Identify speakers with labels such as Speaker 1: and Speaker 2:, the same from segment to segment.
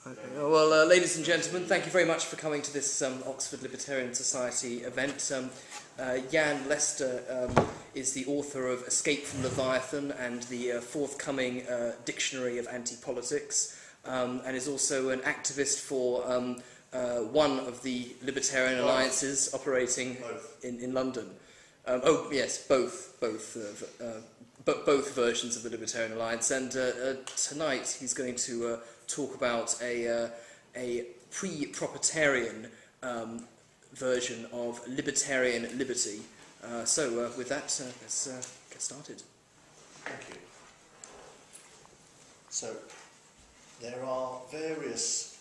Speaker 1: Okay. Well, ladies and gentlemen, thank you very much for coming to this Oxford Libertarian Society event. Jan Lester is the author of Escape from Leviathan and the forthcoming Dictionary of Anti-Politics, and is also an activist for one of the Libertarian alliances operating in London. Oh, yes, both versions of the Libertarian Alliance, and tonight he's going to talk about a pre-Propertarian version of libertarian liberty. So with that, let's get started.
Speaker 2: Thank you. So there are various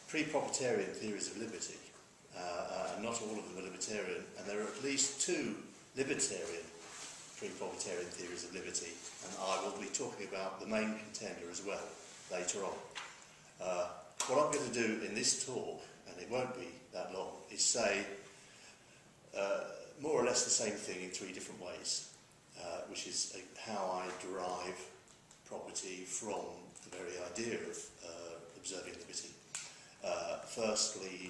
Speaker 2: pre-Propertarian theories of liberty, and not all of them are libertarian, and there are at least two libertarian pre-Propertarian theories of liberty, and I will be talking about the main contender as well later on. What I'm going to do in this talk, and it won't be that long, is say more or less the same thing in three different ways, which is how I derive property from the very idea of observing liberty. Firstly,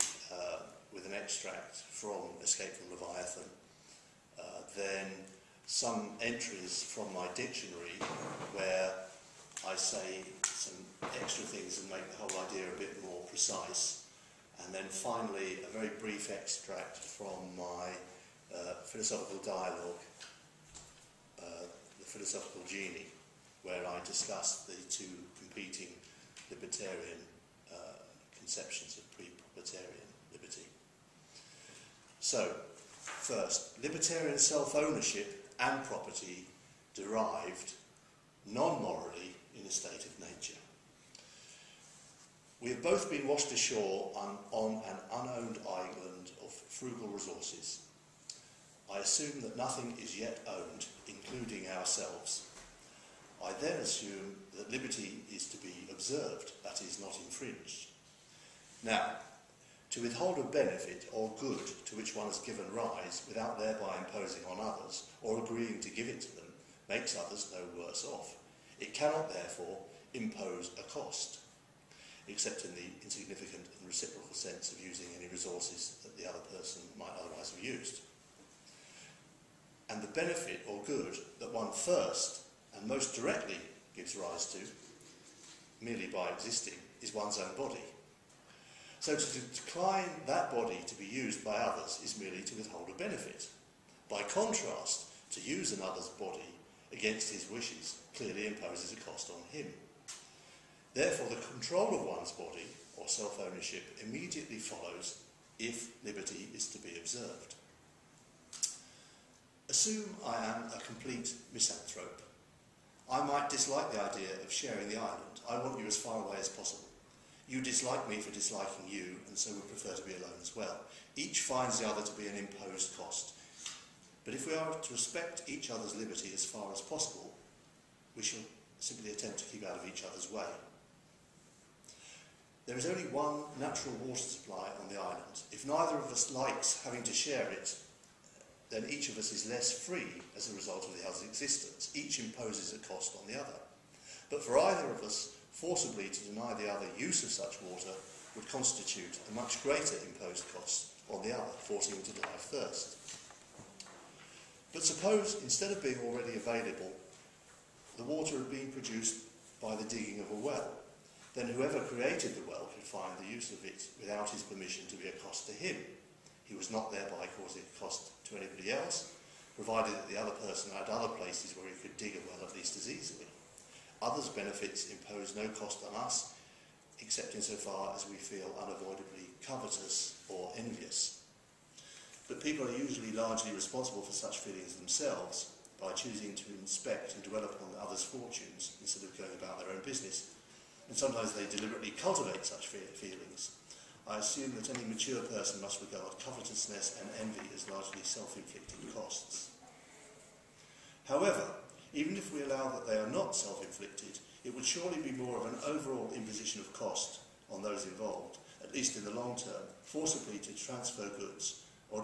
Speaker 2: with an extract from Escape from Leviathan, then some entries from my dictionary where I say some extra things and make the whole idea a bit more precise, and then finally a very brief extract from my philosophical dialogue, the philosophical Genie, where I discuss the two competing libertarian conceptions of pre-propertarian liberty. So, first, libertarian self-ownership and property derived non-morally in a state of nature. We have both been washed ashore on an unowned island of frugal resources. I assume that nothing is yet owned, including ourselves. I then assume that liberty is to be observed, that is, not infringed. Now, to withhold a benefit or good to which one has given rise without thereby imposing on others or agreeing to give it to them makes others no worse off. It cannot therefore impose a cost, except in the insignificant and reciprocal sense of using any resources that the other person might otherwise have used. And the benefit or good that one first and most directly gives rise to, merely by existing, is one's own body. So to decline that body to be used by others is merely to withhold a benefit. By contrast, to use another's body against his wishes clearly imposes a cost on him. Therefore, the control of one's body, or self-ownership, immediately follows if liberty is to be observed. Assume I am a complete misanthrope. I might dislike the idea of sharing the island. I want you as far away as possible. You dislike me for disliking you, and so would prefer to be alone as well. Each finds the other to be an imposed cost. But if we are to respect each other's liberty as far as possible, we shall simply attempt to keep out of each other's way. There is only one natural water supply on the island. If neither of us likes having to share it, then each of us is less free as a result of the other's existence. Each imposes a cost on the other. But for either of us, forcibly to deny the other use of such water would constitute a much greater imposed cost on the other, forcing him to die of thirst. But suppose, instead of being already available, the water had been produced by the digging of a well, then whoever created the well could find the use of it without his permission to be a cost to him. He was not thereby causing a cost to anybody else, provided that the other person had other places where he could dig a well at least as easily. Others' benefits impose no cost on us, except insofar as we feel unavoidably covetous or envious. But people are usually largely responsible for such feelings themselves by choosing to inspect and dwell upon others' fortunes instead of going about their own business. And sometimes they deliberately cultivate such feelings. I assume that any mature person must regard covetousness and envy as largely self-inflicted costs. However, even if we allow that they are not self-inflicted, it would surely be more of an overall imposition of cost on those involved, at least in the long term, forcibly to transfer goods, or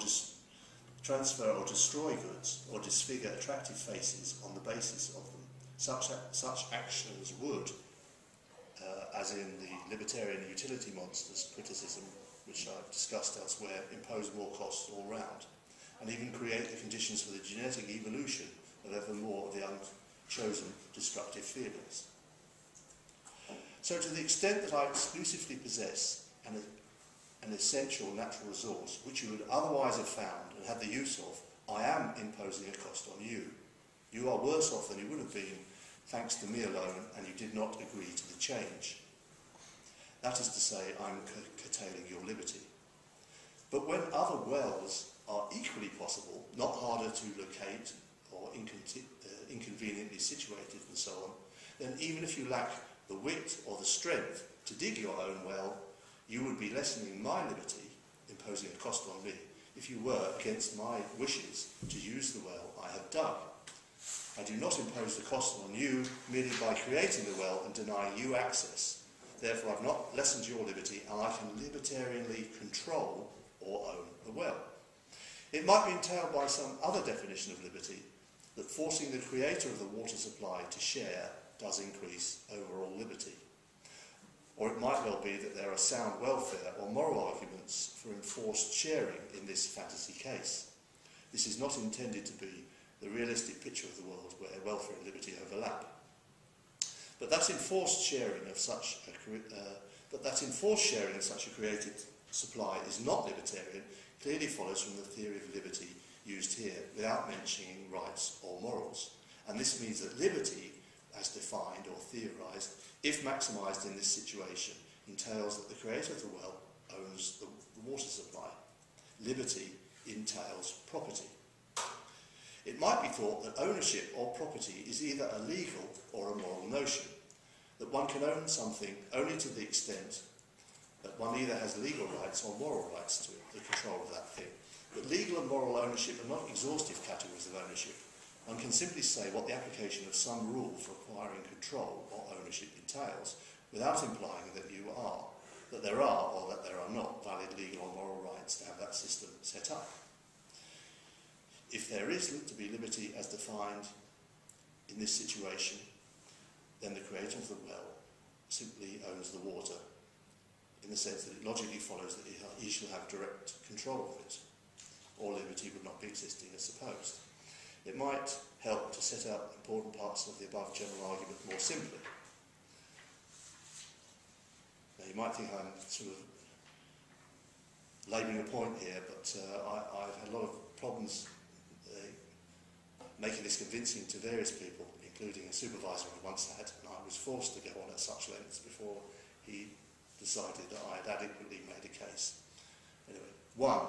Speaker 2: transfer or destroy goods, or disfigure attractive faces on the basis of them. Such actions would, as in the libertarian utility monsters criticism, which I've discussed elsewhere, impose more costs all round, and even create the conditions for the genetic evolution of ever more of the unchosen destructive feelings. So to the extent that I exclusively possess an essential natural resource, which you would otherwise have found and had the use of, I am imposing a cost on you. You are worse off than you would have been thanks to me alone, and you did not agree to the change. That is to say, I'm curtailing your liberty. But when other wells are equally possible, not harder to locate or inconveniently situated and so on, then even if you lack the wit or the strength to dig your own well, you would be lessening my liberty, imposing a cost on me, if you were, against my wishes, to use the well I have dug. I do not impose the cost on you merely by creating the well and denying you access. Therefore, I've not lessened your liberty, and I can libertarianly control or own the well. It might be entailed by some other definition of liberty that forcing the creator of the water supply to share does increase overall liberty. Or it might well be that there are sound welfare or moral arguments for enforced sharing in this fantasy case. This is not intended to be the realistic picture of the world where welfare and liberty overlap. But that enforced sharing of such a created supply is not libertarian clearly follows from the theory of liberty used here without mentioning rights or morals. And this means that liberty, as defined or theorised, if maximised in this situation, entails that the creator of the well owns the water supply. Liberty entails property. It might be thought that ownership or property is either a legal or a moral notion, that one can own something only to the extent that one either has legal rights or moral rights to it, the control of that thing. But legal and moral ownership are not exhaustive categories of ownership. One can simply say what the application of some rule for acquiring control or ownership entails, without implying that there are or that there are not valid legal or moral rights to have that system set up. If there is to be liberty as defined in this situation, then the creator of the well simply owns the water, in the sense that it logically follows that he shall have direct control of it, or liberty would not be existing as supposed. It might help to set out important parts of the above general argument more simply. Now, you might think I'm sort of labouring a point here, but I've had a lot of problems making this convincing to various people, including a supervisor I once had, and I was forced to go on at such lengths before he decided that I had adequately made a case. Anyway, 1.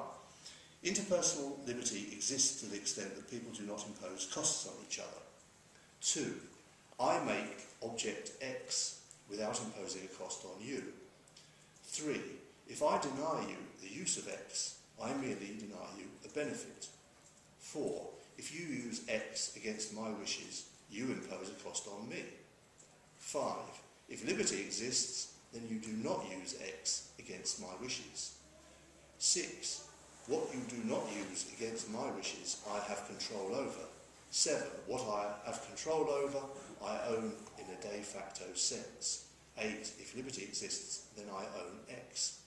Speaker 2: Interpersonal liberty exists to the extent that people do not impose costs on each other. 2. I make object X without imposing a cost on you. 3. If I deny you the use of X, I merely deny you a benefit. 4. If you use X against my wishes, you impose a cost on me. 5. If liberty exists, then you do not use X against my wishes. 6. What you do not use against my wishes, I have control over. 7. What I have control over, I own in a de facto sense. 8. If liberty exists, then I own X.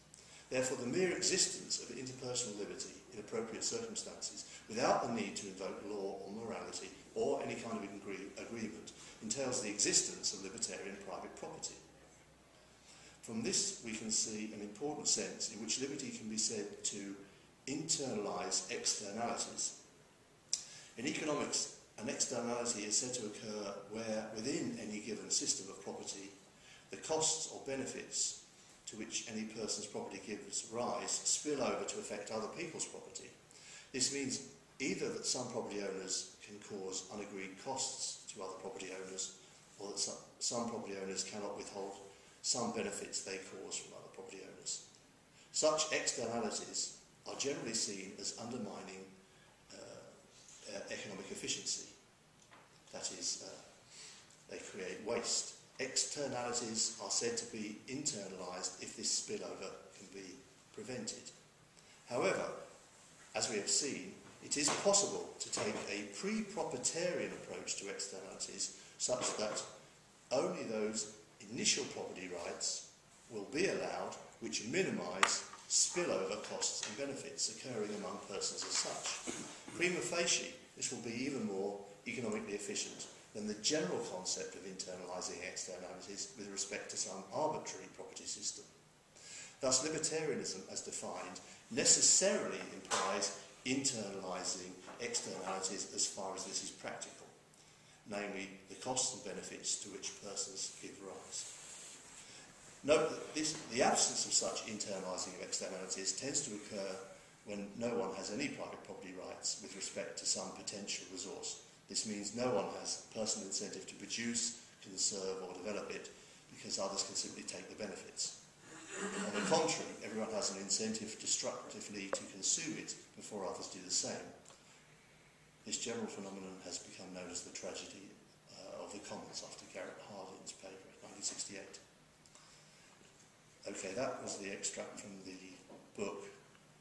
Speaker 2: Therefore, the mere existence of interpersonal liberty in appropriate circumstances, without the need to invoke law or morality or any kind of agreement, entails the existence of libertarian private property. From this, we can see an important sense in which liberty can be said to internalise externalities. In economics, an externality is said to occur where, within any given system of property, the costs or benefits to which any person's property gives rise spill over to affect other people's property. This means either that some property owners can cause unagreed costs to other property owners, or that some property owners cannot withhold some benefits they cause from other property owners. Such externalities are generally seen as undermining economic efficiency. That is, they create waste. Externalities are said to be internalised if this spillover can be prevented. However, as we have seen, it is possible to take a pre-propertarian approach to externalities such that only those initial property rights will be allowed which minimise spillover costs and benefits occurring among persons as such. Prima facie, this will be even more economically efficient than the general concept of internalising externalities with respect to some arbitrary property system. Thus, libertarianism, as defined, necessarily implies internalising externalities as far as this is practical, namely the costs and benefits to which persons give rise. Note that the absence of such internalising of externalities tends to occur when no one has any private property rights with respect to some potential resource. This means no one has personal incentive to produce, conserve or develop it because others can simply take the benefits. On the contrary, everyone has an incentive destructively to consume it before others do the same. This general phenomenon has become known as the tragedy of the commons after Garrett Hardin's paper in 1968. Okay, that was the extract from the book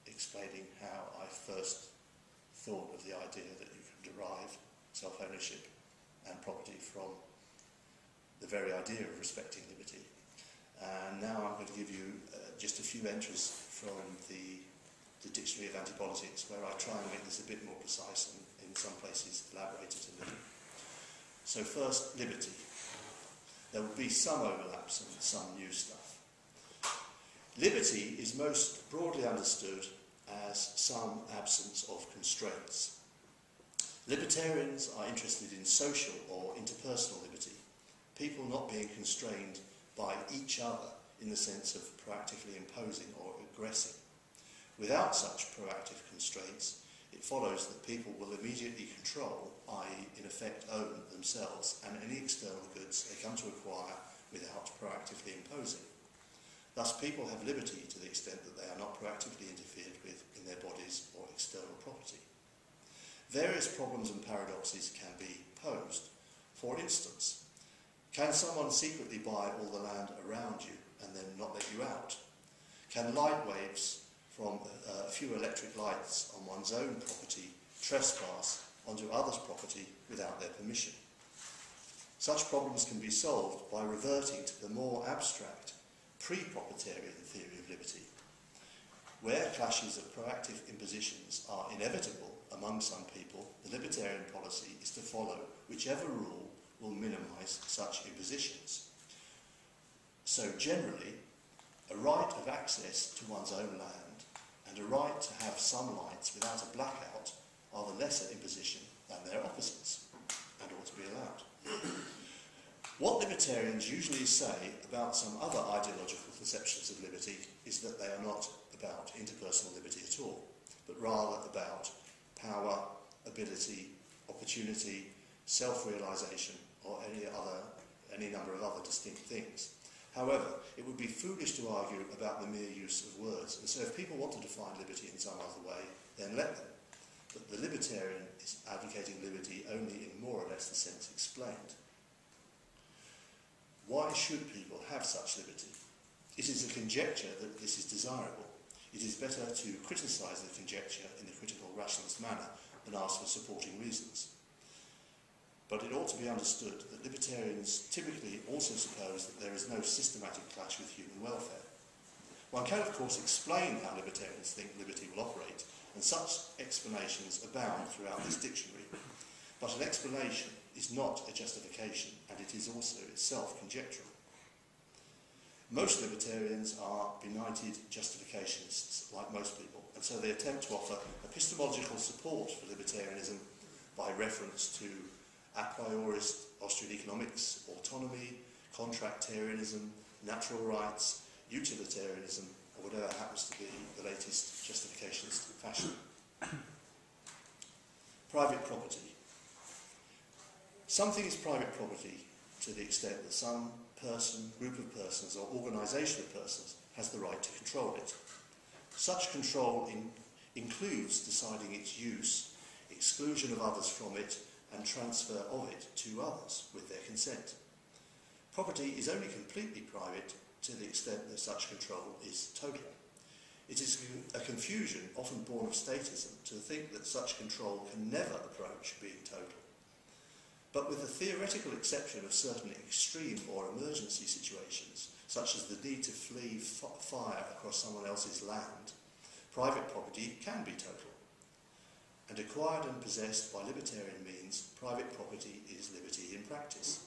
Speaker 2: explaining how I first thought of the idea that you could derive self-ownership and property from the very idea of respecting liberty. And now I'm going to give you just a few entries from the Dictionary of Anti-Politics, where I try and make this a bit more precise and in some places elaborate it a little. So first, liberty. There will be some overlaps and some new stuff. Liberty is most broadly understood as some absence of constraints. Libertarians are interested in social or interpersonal liberty, people not being constrained by each other in the sense of proactively imposing or aggressing. Without such proactive constraints, it follows that people will immediately control, i.e. in effect own themselves and any external goods they come to acquire without proactively imposing. Thus, people have liberty to the extent that they are not proactively interfered with in their bodies or external property. Various problems and paradoxes can be posed. For instance, can someone secretly buy all the land around you and then not let you out? Can light waves from a few electric lights on one's own property trespass onto others' property without their permission? Such problems can be solved by reverting to the more abstract Pre-Propertarian theory of liberty. Where clashes of proactive impositions are inevitable among some people, the libertarian policy is to follow whichever rule will minimise such impositions. So generally, a right of access to one's own land and a right to have some lights without a blackout are the lesser imposition than their opposites, and ought to be allowed. What libertarians usually say about some other ideological conceptions of liberty is that they are not about interpersonal liberty at all, but rather about power, ability, opportunity, self-realisation, or any number of other distinct things. However, it would be foolish to argue about the mere use of words, and so if people want to define liberty in some other way, then let them. But the libertarian is advocating liberty only in more or less the sense explained. Why should people have such liberty? It is a conjecture that this is desirable. It is better to criticise the conjecture in a critical rationalist manner than ask for supporting reasons. But it ought to be understood that libertarians typically also suppose that there is no systematic clash with human welfare. One can, of course, explain how libertarians think liberty will operate, and such explanations abound throughout this dictionary. But an explanation is not a justification, and it is also itself conjectural. Most libertarians are benighted justificationists, like most people, and so they attempt to offer epistemological support for libertarianism by reference to a priorist Austrian economics, autonomy, contractarianism, natural rights, utilitarianism, or whatever happens to be the latest justificationist fashion. Private property. Something is private property to the extent that some person, group of persons, or organisation of persons has the right to control it. Such control includes deciding its use, exclusion of others from it, and transfer of it to others with their consent. Property is only completely private to the extent that such control is total. It is a confusion often born of statism to think that such control can never approach being total. but with the theoretical exception of certain extreme or emergency situations, such as the need to flee fire across someone else's land, private property can be total. And acquired and possessed by libertarian means, private property is liberty in practice.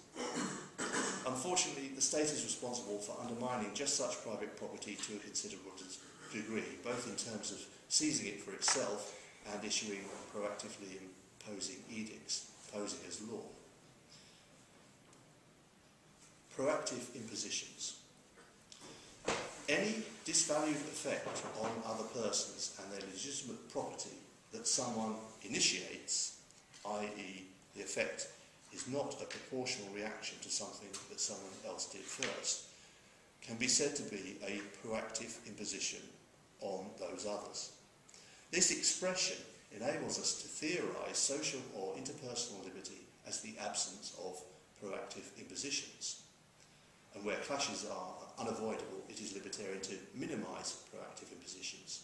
Speaker 2: Unfortunately, the state is responsible for undermining just such private property to a considerable degree, both in terms of seizing it for itself and issuing proactively imposing edicts, posing as law. Proactive impositions. Any disvalued effect on other persons and their legitimate property that someone initiates, i.e. the effect is not a proportional reaction to something that someone else did first, can be said to be a proactive imposition on those others. This expression enables us to theorise social or interpersonal liberty as the absence of proactive impositions. And where clashes are unavoidable, it is libertarian to minimise proactive impositions.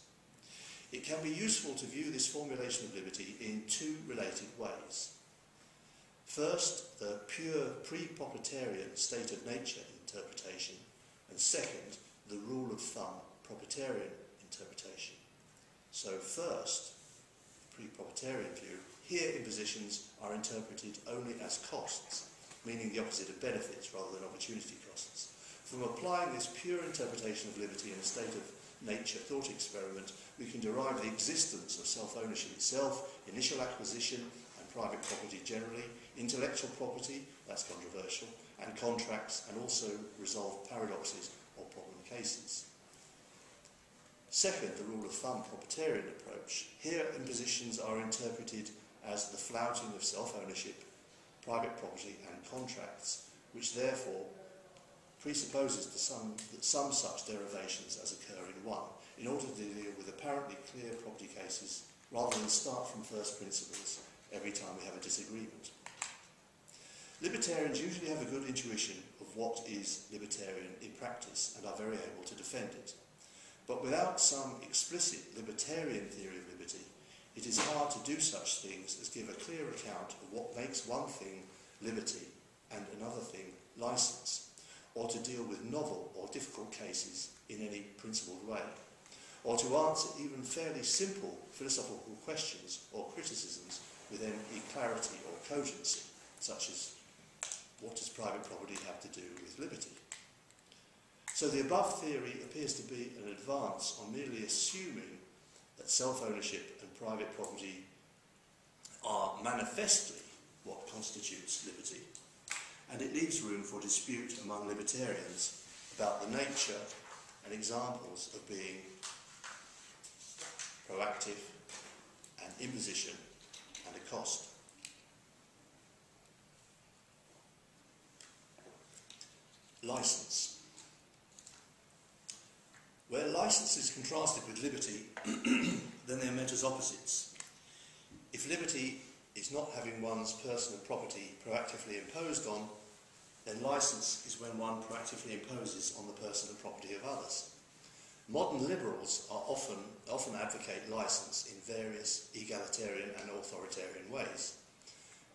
Speaker 2: It can be useful to view this formulation of liberty in two related ways. First, the pure pre-propertarian state of nature interpretation, and second, the rule of thumb propertarian interpretation. So first, pre-propertarian view, here impositions are interpreted only as costs, meaning the opposite of benefits rather than opportunity costs. From applying this pure interpretation of liberty in a state of nature thought experiment, we can derive the existence of self-ownership itself, initial acquisition and private property generally, intellectual property, that's controversial, and contracts, and also resolve paradoxes or problem cases. Second, the rule of thumb propertarian approach. Here impositions are interpreted as the flouting of self-ownership, private property and contracts, which therefore presupposes that some such derivations as occur in one, in order to deal with apparently clear property cases, rather than start from first principles every time we have a disagreement. Libertarians usually have a good intuition of what is libertarian in practice and are very able to defend it. But without some explicit libertarian theory of liberty, it is hard to do such things as give a clear account of what makes one thing liberty and another thing license, or to deal with novel or difficult cases in any principled way, or to answer even fairly simple philosophical questions or criticisms with any clarity or cogency, such as what does private property have to do with liberty? So the above theory appears to be an advance on merely assuming that self-ownership and private property are manifestly what constitutes liberty, and it leaves room for dispute among libertarians about the nature and examples of being proactive, an imposition, and a cost. License. Where license is contrasted with liberty, then they are meant as opposites. If liberty is not having one's personal property proactively imposed on, then license is when one proactively imposes on the personal property of others. Modern liberals are often advocate license in various egalitarian and authoritarian ways.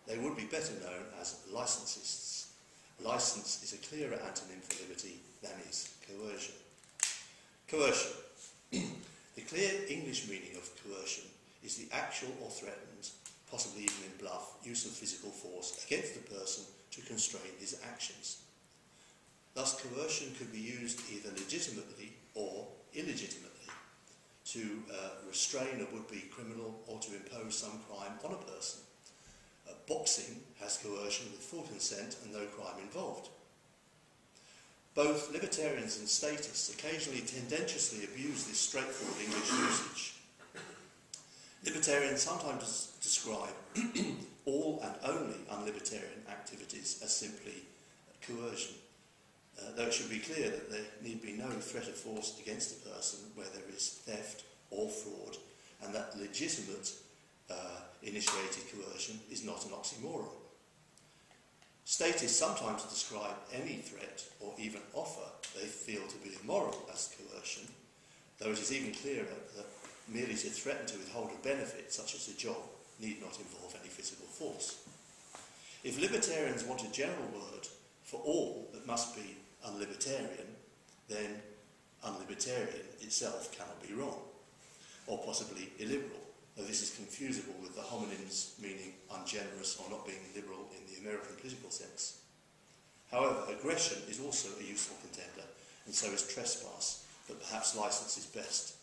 Speaker 2: They would be better known as licensists. License is a clearer antonym for liberty than is coercion. Coercion. The clear English meaning of coercion is the actual or threatened, possibly even in bluff, use of physical force against a person to constrain his actions. Thus, coercion could be used either legitimately or illegitimately to restrain a would-be criminal or to impose some crime on a person. Boxing has coercion with full consent and no crime involved. Both libertarians and statists occasionally tendentiously abuse this straightforward English usage. Libertarians sometimes describe all and only unlibertarian activities as simply coercion, though it should be clear that there need be no threat of force against a person where there is theft or fraud, and that legitimate initiated coercion is not an oxymoron. Statists sometimes describe any threat or even offer they feel to be immoral as coercion, though it is even clearer that merely to threaten to withhold a benefit, such as a job, need not involve any physical force. If libertarians want a general word for all that must be unlibertarian, then unlibertarian itself cannot be wrong, or possibly illiberal, though this is confusable with the homonyms meaning ungenerous or not being liberal in the American political sense. However, aggression is also a useful contender, and so is trespass, but perhaps license is best.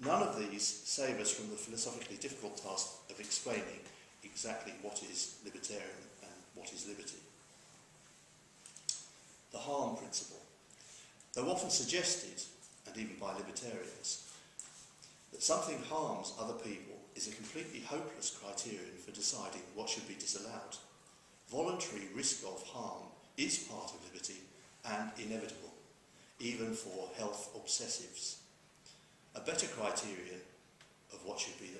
Speaker 2: None of these save us from the philosophically difficult task of explaining exactly what is libertarian and what is liberty. The harm principle. Though often suggested, and even by libertarians, that something harms other people is a completely hopeless criterion for deciding what should be disallowed. Voluntary risk of harm is part of liberty and inevitable, even for health obsessives. A better criterion of what should be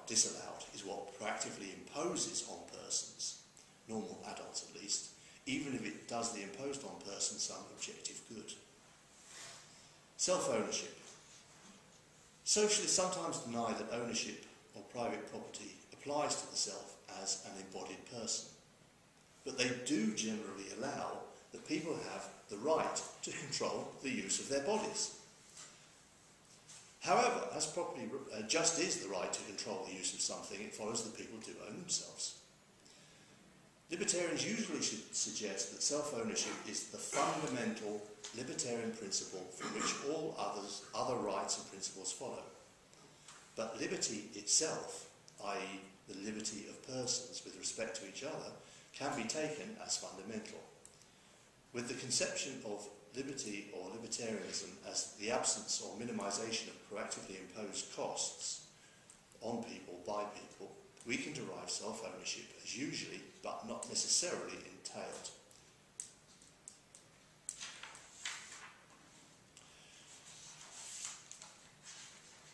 Speaker 2: disallowed is what proactively imposes on persons, normal adults at least, even if it does the imposed on person some objective good. Self-ownership. Socialists sometimes deny that ownership of private property applies to the self as an embodied person, but they do generally allow that people have the right to control the use of their bodies. However, as property just is the right to control the use of something, it follows that people do own themselves. Libertarians usually should suggest that self-ownership is the fundamental libertarian principle from which all other rights and principles follow. But liberty itself, i.e. the liberty of persons with respect to each other, can be taken as fundamental. With the conception of liberty or libertarianism as the absence or minimisation of proactively imposed costs on people by people, we can derive self-ownership as usually, but not necessarily, entailed.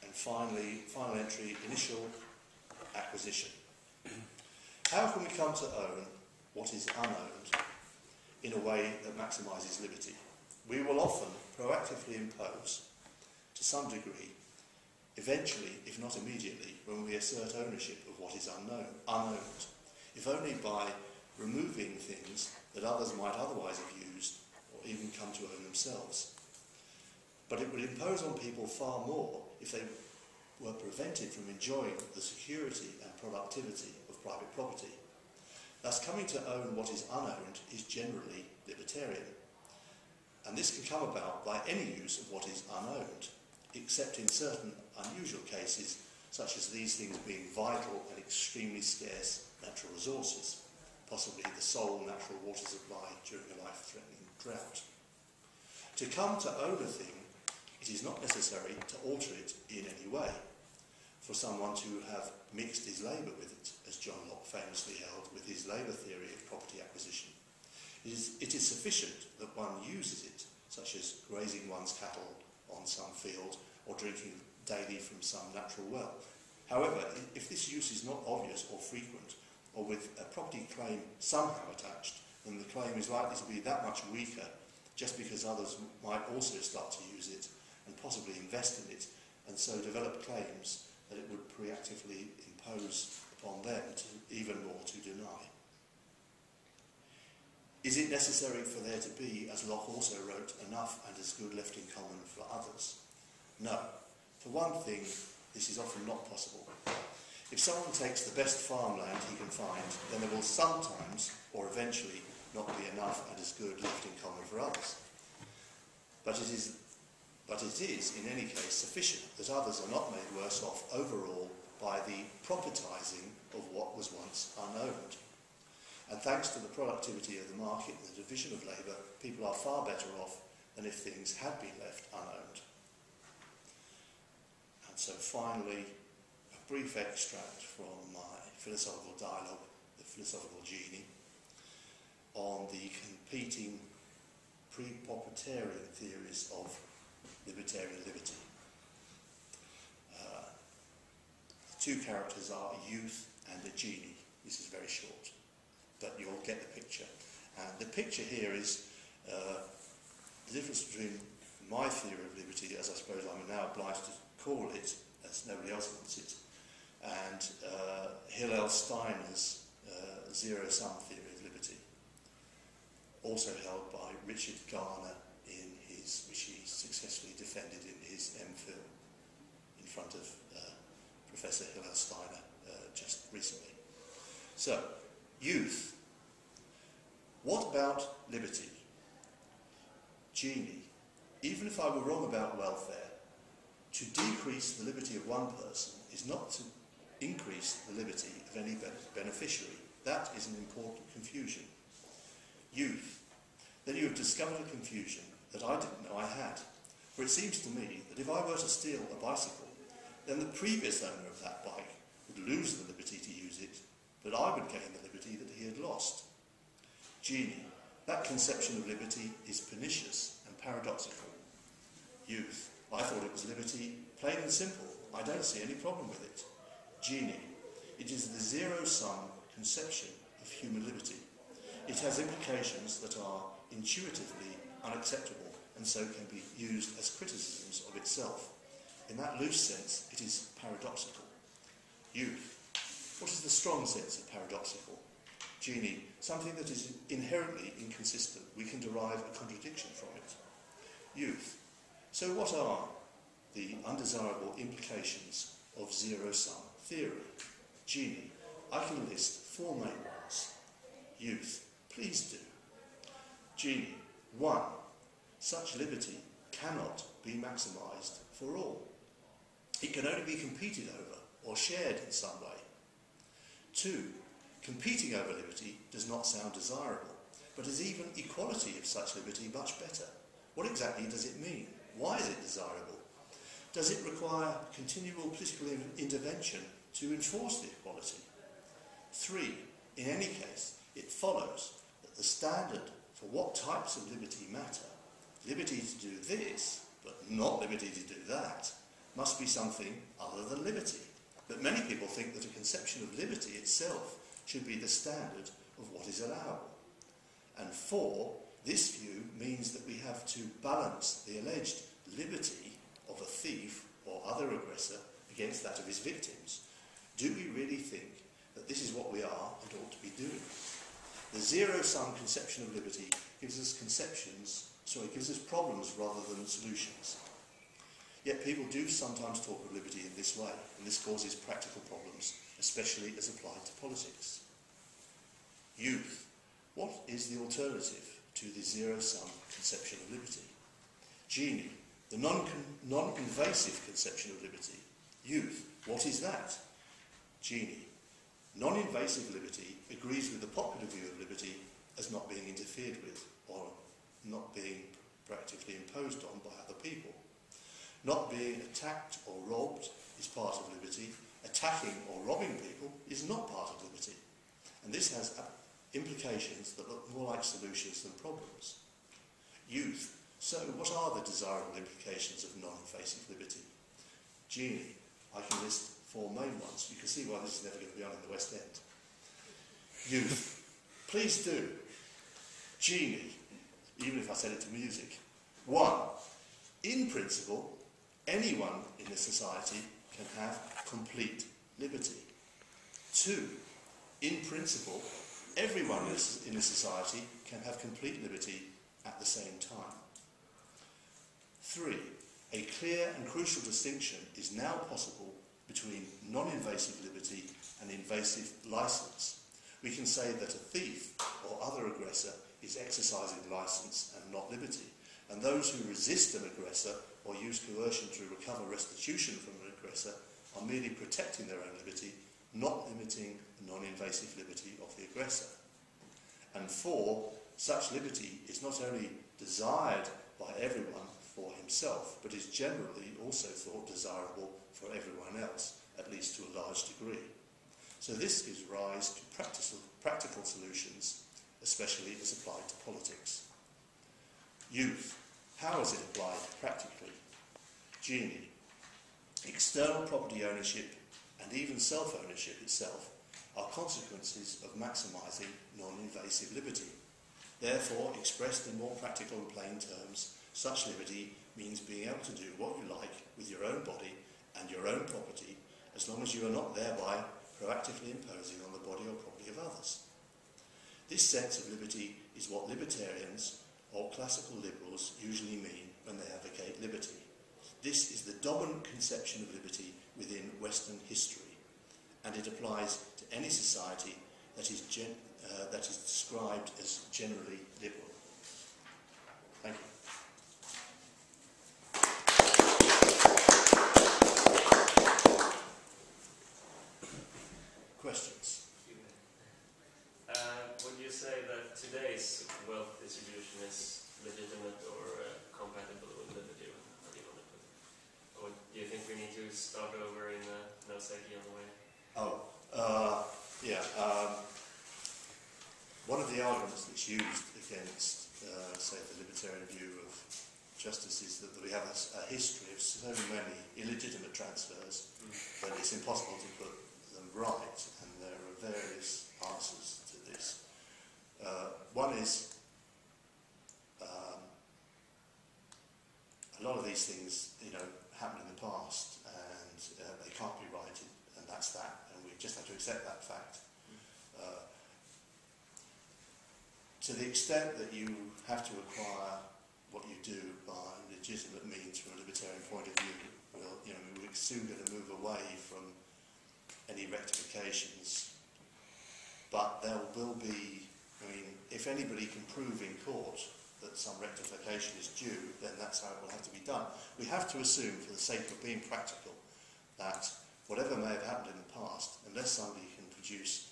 Speaker 2: And finally, final entry, initial acquisition. How can we come to own what is unowned in a way that maximises liberty? We will often proactively impose, to some degree, eventually, if not immediately, when we assert ownership of what is unowned, if only by removing things that others might otherwise have used or even come to own themselves. But it would impose on people far more if they were prevented from enjoying the security and productivity of private property. Thus, coming to own what is unowned is generally libertarian. And this can come about by any use of what is unowned, except in certain unusual cases, such as these things being vital and extremely scarce natural resources, possibly the sole natural water supply during a life-threatening drought. To come to own a thing, it is not necessary to alter it in any way, for someone to have mixed his labour with it, as John Locke famously held with his labour theory of property acquisition. It is sufficient that one uses it, such as grazing one's cattle on some field or drinking daily from some natural well. However, if this use is not obvious or frequent, or with a property claim somehow attached, then the claim is likely to be that much weaker just because others might also start to use it and possibly invest in it, and so develop claims that it would preactively impose upon them even more to deny. Is it necessary for there to be, as Locke also wrote, enough and as good left in common for others? No. For one thing, this is often not possible. If someone takes the best farmland he can find, then there will sometimes, or eventually, not be enough and as good left in common for others. But it is, in any case, sufficient that others are not made worse off overall by the propertising of what was once unowned. And thanks to the productivity of the market and the division of labour, people are far better off than if things had been left unowned. And so finally, a brief extract from my philosophical dialogue, the philosophical Genie, on the competing pre-propertarian theories of libertarian liberty. The two characters are a youth and a genie. This is very short, but you'll get the picture. And the picture here is the difference between my theory of liberty, as I suppose I'm now obliged to call it, as nobody else wants it, and Hillel Steiner's zero-sum theory of liberty, also held by Richard Garner which he successfully defended in his MPhil in front of Professor Hillel Steiner just recently. So, youth. What about liberty? Genie. Even if I were wrong about welfare, to decrease the liberty of one person is not to increase the liberty of any beneficiary. That is an important confusion. Youth. Then you have discovered a confusion that I didn't know I had. For it seems to me that if I were to steal a bicycle, then the previous owner of that bike would lose the liberty to use it, but I would gain the liberty that he had lost. Genie. That conception of liberty is pernicious and paradoxical. Youth. I thought it was liberty, plain and simple. I don't see any problem with it. Genie. It is the zero-sum conception of human liberty. It has implications that are intuitively unacceptable and so can be used as criticisms of itself. In that loose sense, it is paradoxical. Youth. What is the strong sense of paradoxical? Genie. Something that is inherently inconsistent. We can derive a contradiction from it. Youth. So what are the undesirable implications of zero-sum theory? Genie. I can list 4 main ones. Youth. Please do. Genie. 1. Such liberty cannot be maximised for all. It can only be competed over or shared in some way. 2. Competing over liberty does not sound desirable, but is even equality of such liberty much better. What exactly does it mean? Why is it desirable? Does it require continual political intervention to enforce the equality? 3. In any case, it follows that the standard for what types of liberty matter, liberty to do this, but not liberty to do that, must be something other than liberty. But many people think that a conception of liberty itself should be the standard of what is allowable. And 4, this view means that we have to balance the alleged liberty of a thief or other aggressor against that of his victims. Do we really think that this is what we are and ought to be doing? The zero-sum conception of liberty gives us problems rather than solutions. Yet people do sometimes talk of liberty in this way, and this causes practical problems, especially as applied to politics. Youth. What is the alternative to the zero-sum conception of liberty? Genie. The non-invasive conception of liberty. Youth. What is that? Genie. Non-invasive liberty agrees with the popular view of liberty as not being interfered with or not being practically imposed on by other people. Not being attacked or robbed is part of liberty. Attacking or robbing people is not part of liberty. And this has implications that look more like solutions than problems. Youth. So what are the desirable implications of non-invasive liberty? Genie. I can list 4 main ones. You can see why this is never going to be on in the West End. Youth. Please do. Genie. Even if I said it to music. 1. In principle, anyone in a society can have complete liberty. 2. In principle, everyone in a society can have complete liberty at the same time. 3. A clear and crucial distinction is now possible between non-invasive liberty and invasive license. We can say that a thief or other aggressor is exercising license and not liberty, and those who resist an aggressor or use coercion to recover restitution from an aggressor are merely protecting their own liberty, not limiting the non-invasive liberty of the aggressor. And 4, such liberty is not only desired by everyone for himself, but is generally also thought desirable for everyone else, at least to a large degree. So this gives rise to practical solutions, especially as applied to politics. Youth. How is it applied practically? Genie. External property ownership and even self-ownership itself are consequences of maximising non-invasive liberty. Therefore, expressed in more practical and plain terms, such liberty means being able to do what you like with your own body and your own property, as long as you are not thereby proactively imposing on the body or property of others. This sense of liberty is what libertarians or classical liberals usually mean when they advocate liberty. This is the dominant conception of liberty within Western history, and it applies to any society that is described as generally liberal. Thank you. Questions?
Speaker 3: Would you say that today's wealth distribution is legitimate or compatible with liberty? How do you want to put it? Or do you think we need to start over in no Sekian way?
Speaker 2: One of the arguments that's used against, say, the libertarian view of justice is that we have a history of so many illegitimate transfers that it's impossible to put them right, and there are various answers to this. One is a lot of these things, happened in the past, and they can't be righted, and that's that, and we just have to accept that fact. To the extent that you have to acquire what you do by legitimate means from a libertarian point of view, we're soon going to move away from any rectifications, but there will be, if anybody can prove in court that some rectification is due, then that's how it will have to be done. We have to assume, for the sake of being practical, that whatever may have happened in the past, unless somebody can produce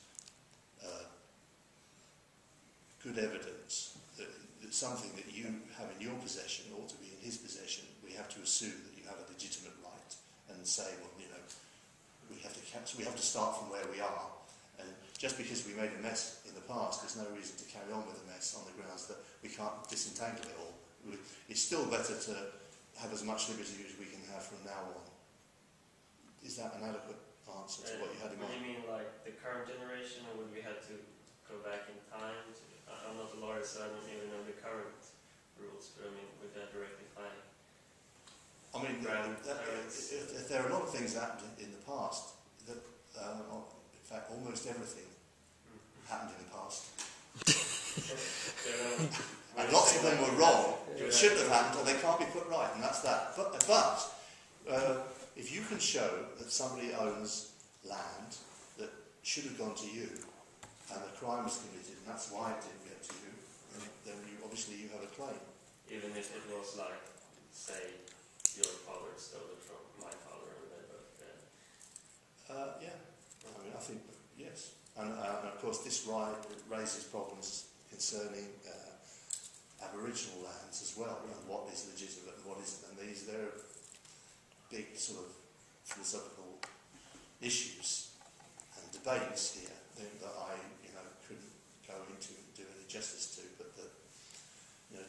Speaker 2: good evidence that something that you have in your possession ought to be in his possession, we have to assume that you have a legitimate right and say, well, we have to start from where we are, and just because we made a mess in the past, there's no reason to carry on with the mess on the grounds that we can't disentangle it all. It's still better to have as much liberty as we can have from now on. Is that an adequate answer to what you had in mind?
Speaker 3: Would you mean like the current generation, or would we have to go back in time? I'm not a lawyer, so I don't even know the current rules, but would that rectify?
Speaker 2: There are a lot of things that happened in the past that, in fact, almost everything happened in the past. And lots of them were wrong, shouldn't have happened, or they can't be put right, and that's that. But if you can show that somebody owns land that should have gone to you, and a crime was committed, and that's why it didn't get to you, then obviously you have a claim.
Speaker 3: Even if it was like, say, your father stole it from my father, and they both dead.
Speaker 2: Yeah, I think, yes. And of course this raises problems concerning Aboriginal lands as well, and what is legitimate and what isn't. And there are big sort of philosophical issues and debates here that I couldn't go into and do any justice to, but that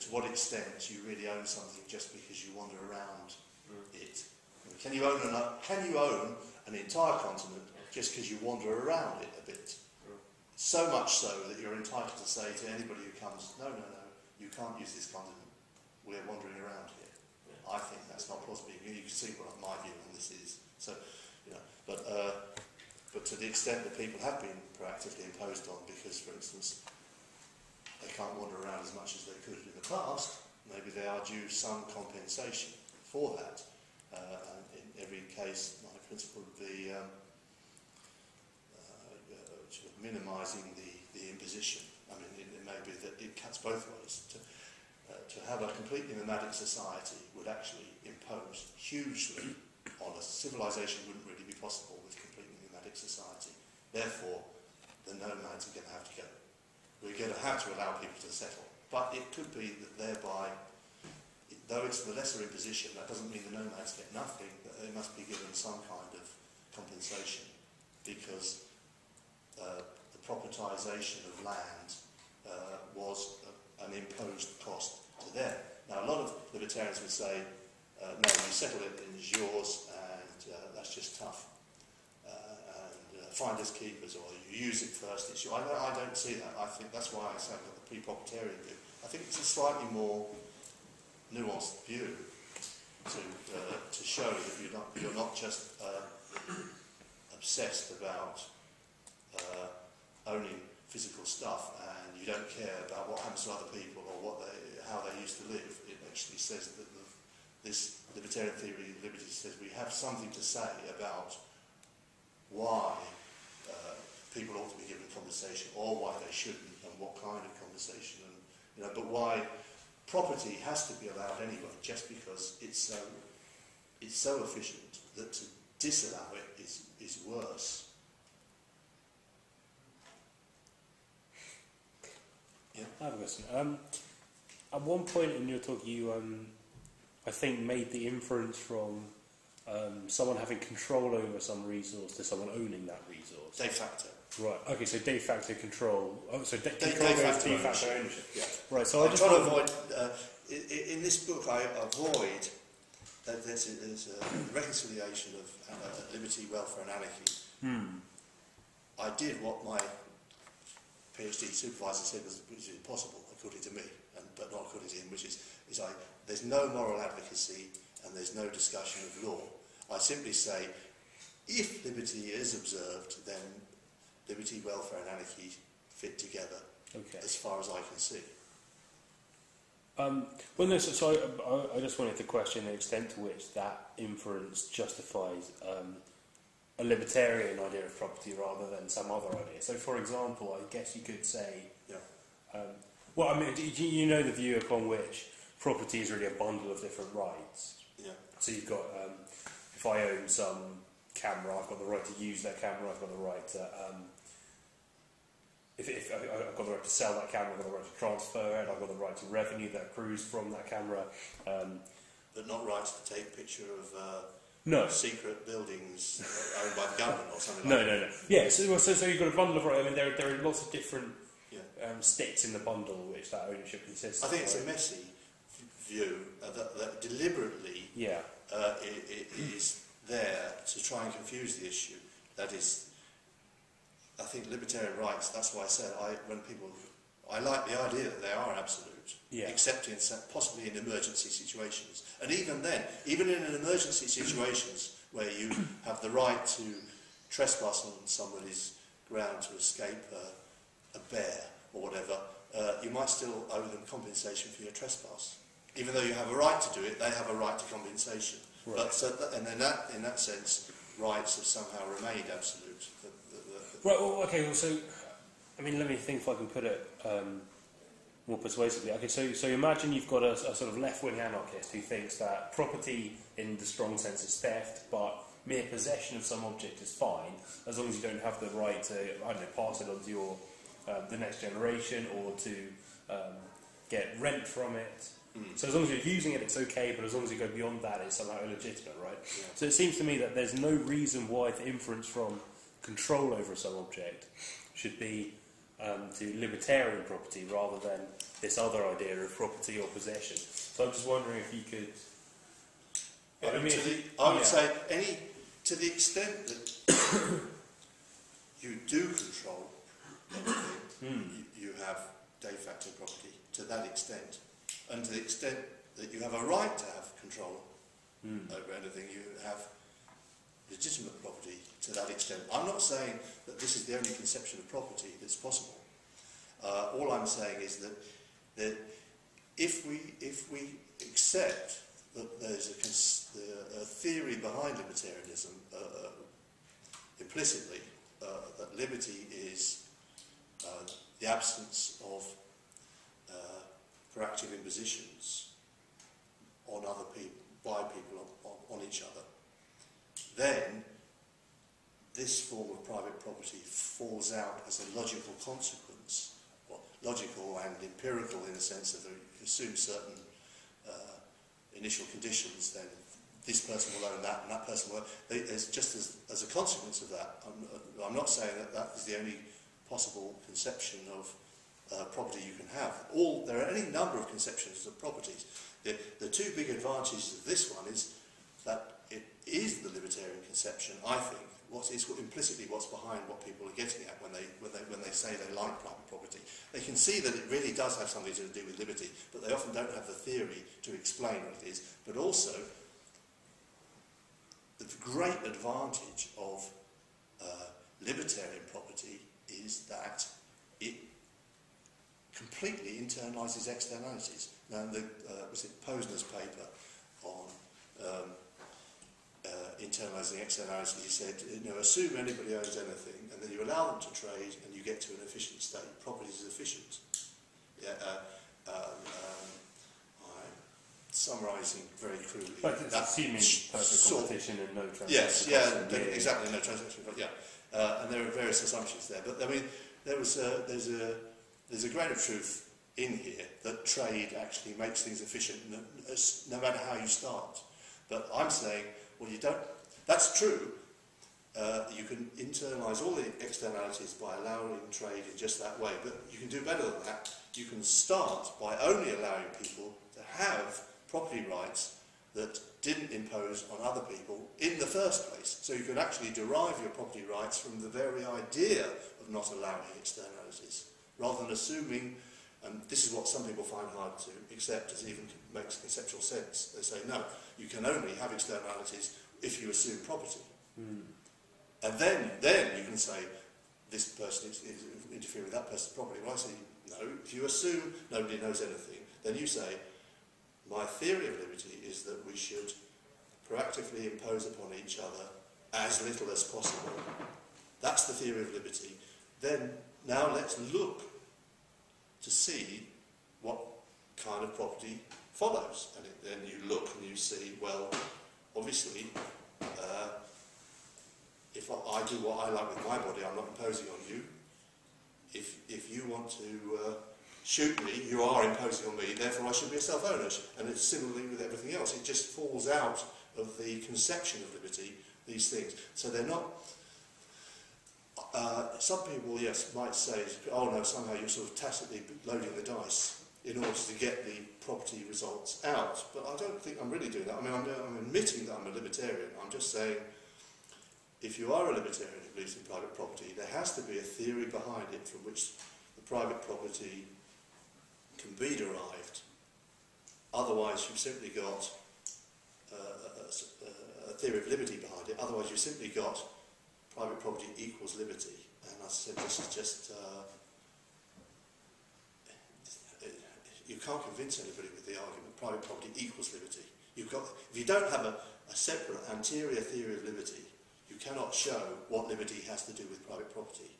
Speaker 2: to what extent you really own something just because you wander around it. Can you own an entire continent just because you wander around it a bit? So much so that you're entitled to say to anybody who comes, no, you can't use this continent. We're wandering around here. I think that's not possible. You can see what my view on this is. So, but to the extent that people have been proactively imposed on because, for instance, they can't wander around as much as they could in the past, maybe they are due some compensation for that. And in every case, my principle would be sort of minimising the imposition. It may be that it cuts both ways. To have a completely nomadic society would actually impose hugely on us. Civilization wouldn't really be possible with completely nomadic society. Therefore, the nomads are going to have to go. We're going to have to allow people to settle. But it could be that thereby, though it's the lesser imposition, that doesn't mean the nomads get nothing, but they must be given some kind of compensation because the propertisation of land was an imposed cost to them. Now, a lot of libertarians would say, no, you settle it and it's yours, and that's just tough. Finders keepers, or you use it first. It's yours. I don't see that. I think that's why I say that the pre-propertarian view. I think it's a slightly more nuanced view to show that you're not just obsessed about owning physical stuff, and you don't care about what happens to other people or how they used to live. It actually says that this libertarian theory of liberty says we have something to say about why people ought to be given compensation, or why they shouldn't, and what kind of compensation, and but why property has to be allowed anyway, just because it's so efficient that to disallow it is worse. Yeah.
Speaker 4: I have a question. At one point in your talk, you, I think, made the inference from someone having control over some resource to someone owning that resource.
Speaker 2: De facto.
Speaker 4: Right. Okay. So de facto control. Oh, so de
Speaker 2: facto
Speaker 4: ownership.
Speaker 2: Yeah.
Speaker 4: Right. So I just
Speaker 2: try to avoid. In this book, I avoid that there's a reconciliation of liberty, welfare, and anarchy. I did what my PhD supervisor said was impossible, according to me, but not according to him, which is there's no moral advocacy and there's no discussion of law. I simply say, if liberty is observed, then liberty, welfare, and anarchy fit together, as far as I can see.
Speaker 4: Well, no, so I just wanted to question the extent to which that inference justifies a libertarian idea of property rather than some other idea. So, for example, I guess you could say, well, I mean, you know the view upon which property is really a bundle of different rights.
Speaker 2: Yeah.
Speaker 4: So you've got, if I own some camera, I've got the right to use that camera, I've got the right to, if I've got the right to sell that camera, I've got the right to transfer it, I've got the right to revenue that accrues from that camera.
Speaker 2: But not rights to take a picture of secret buildings owned by the government or something like that. No.
Speaker 4: Yeah, so you've got a bundle of rights. I mean, there are lots of different sticks in the bundle which that ownership consists of.
Speaker 2: I think it's a messy view that deliberately it is there to try and confuse the issue. That is, I think libertarian rights, that's why I said I like the idea that they are absolute, except possibly in emergency situations. And even then, even in an emergency situations where you have the right to trespass on somebody's ground to escape a bear or whatever, you might still owe them compensation for your trespass. Even though you have a right to do it, they have a right to compensation. Right. But and in that sense, rights have somehow remained absolute.
Speaker 4: Right. Well, okay. Well, so I mean, let me think if I can put it more persuasively. Okay. So imagine you've got a sort of left-wing anarchist who thinks that property, in the strong sense, is theft, but mere possession of some object is fine as long as you don't have the right to, I don't know, pass it on to your the next generation or to get rent from it. So as long as you're using it, it's okay, but as long as you go beyond that, it's somehow illegitimate, right? Yeah. So it seems to me that there's no reason why the inference from control over some object should be to libertarian property rather than this other idea of property or possession. So I'm just wondering if you could...
Speaker 2: I would say to the extent that you do control anything, you have de facto property to that extent. And to the extent that you have a right to have control over anything, you have legitimate property to that extent. I'm not saying that this is the only conception of property that's possible. All I'm saying is that if we accept that there's a theory behind libertarianism implicitly, that liberty is the absence of proactive impositions on other people, by people on each other, then this form of private property falls out as a logical consequence, or logical and empirical in the sense that you assume certain initial conditions, then this person will own that and that person will. It's just as a consequence of that. I'm not saying that is the only possible conception of property you can have. There are any number of conceptions of properties. The two big advantages of this one is that it is the libertarian conception, I think. Implicitly what's behind what people are getting at when they say they like private property. They can see that it really does have something to do with liberty, but they often don't have the theory to explain what it is. But also, the great advantage of libertarian property is that it completely internalises externalities. Now, was it Posner's paper on internalising externalities? He said, assume anybody owns anything, and then you allow them to trade, and you get to an efficient state. Property is efficient. Yeah, I'm summarising very crudely.
Speaker 4: But it's assuming perfect competition and no transaction.
Speaker 2: Yes, exactly, no transaction. And there are various assumptions there. But I mean, there's a grain of truth in here that trade actually makes things efficient no matter how you start. But I'm saying, well, you don't. That's true. You can internalise all the externalities by allowing trade in just that way. But you can do better than that. You can start by only allowing people to have property rights that didn't impose on other people in the first place. So you can actually derive your property rights from the very idea of not allowing externalities, rather than assuming, and this is what some people find hard to accept as even makes conceptual sense. They say, no, you can only have externalities if you assume property. And then you can say, this person is interfering with that person's property. Well, I say, no, if you assume nobody knows anything, then you say, my theory of liberty is that we should proactively impose upon each other as little as possible. That's the theory of liberty. Then, now let's look to see what kind of property follows. And then you look and you see, well, obviously, if I do what I like with my body, I'm not imposing on you. If you want to shoot me, you are imposing on me, therefore I should be a self-owner. And it's similarly with everything else. It just falls out of the conception of liberty, these things. So they're not... some people, yes, might say, oh no, somehow you're sort of tacitly loading the dice in order to get the property results out. But I don't think I'm really doing that. I mean, I'm admitting that I'm a libertarian. I'm just saying, if you are a libertarian who believes in private property, there has to be a theory behind it from which the private property can be derived. Otherwise, you've simply got a theory of liberty behind it. Otherwise, you've simply got private property equals liberty. And I said, this is just... you can't convince anybody with the argument private property equals liberty. If you don't have a separate anterior theory of liberty, you cannot show what liberty has to do with private property.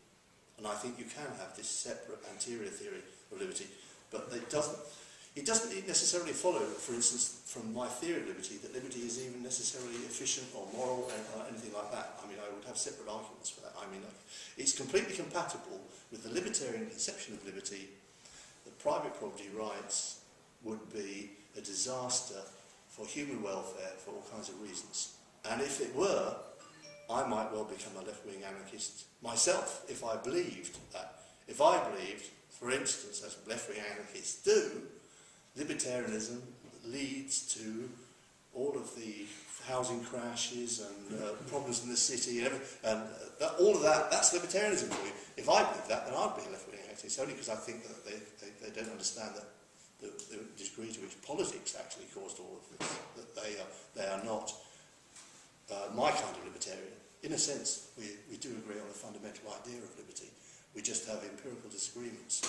Speaker 2: And I think you can have this separate anterior theory of liberty, but it doesn't necessarily follow, for instance, from my theory of liberty, that liberty is even necessarily efficient or moral or anything like that. I mean, I would have separate arguments for that. I mean, it's completely compatible with the libertarian conception of liberty that private property rights would be a disaster for human welfare for all kinds of reasons. And if it were, I might well become a left-wing anarchist myself if I believed that. If I believed, for instance, as left-wing anarchists do, libertarianism leads to all of the housing crashes and problems in the city and all of that, that's libertarianism for you. If I believe that, then I'd be a left-wing anarchist. It's only because I think that they don't understand that the degree to which politics actually caused all of this, that they are not my kind of libertarian. In a sense, we do agree on the fundamental idea of liberty. We just have empirical disagreements.